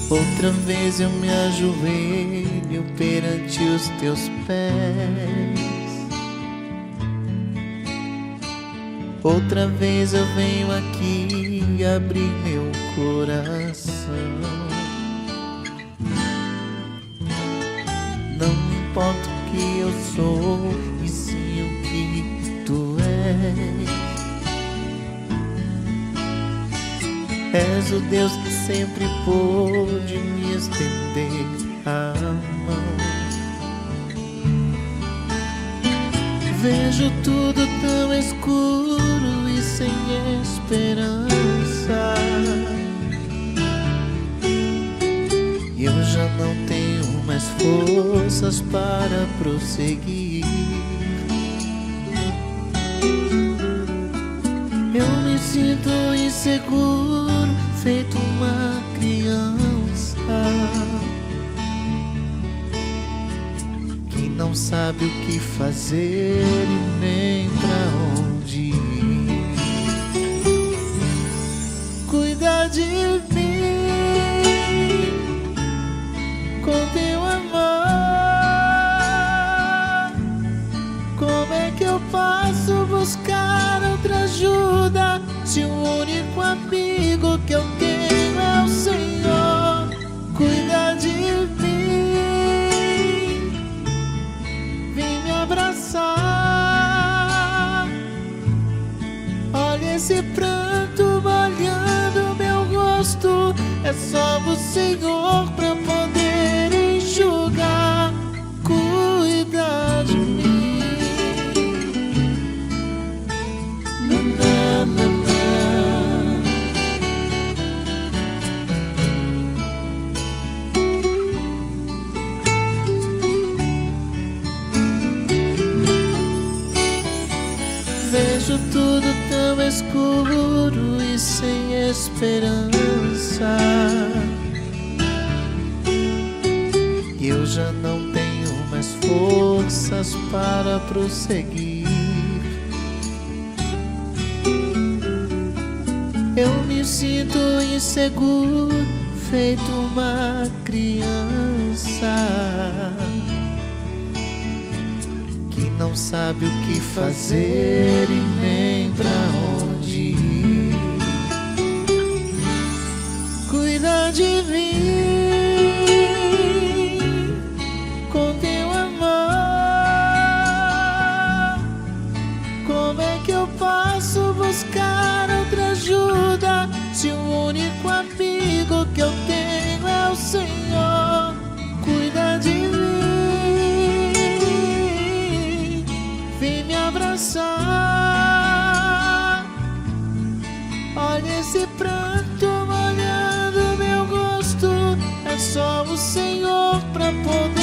Outra vez eu me ajoelho perante os teus pés. Outra vez eu venho aqui abrir meu coração. Não importa o que eu sou, e sim o que tu és. És o Deus que sempre pôde me estender a mão. Vejo tudo tão escuro e sem esperança, e eu já não tenho mais forças para prosseguir. Eu me sinto inseguro, feito uma criança que não sabe o que fazer e nem pra onde ir. Cuida de mim com teu amor. Como é que eu posso buscar outra ajuda se o único amigo que eu tenho é o Senhor? Cuida de mim, vem me abraçar. Olha esse pranto molhando meu rosto, é só o Senhor pra poder enxugar. Cuida de mim. Vejo tudo tão escuro e sem esperança, e eu já não tenho mais forças para prosseguir. Eu me sinto inseguro, feito uma criança que não sabe o que fazer e nem pra onde ir. Cuida de mim com teu amor. Como é que eu posso buscar outra ajuda se o único amigo que eu tenho é o Senhor? Cuida de mim, vem me abraçar. Olha esse pranto molhando meu rosto, é só o Senhor pra poder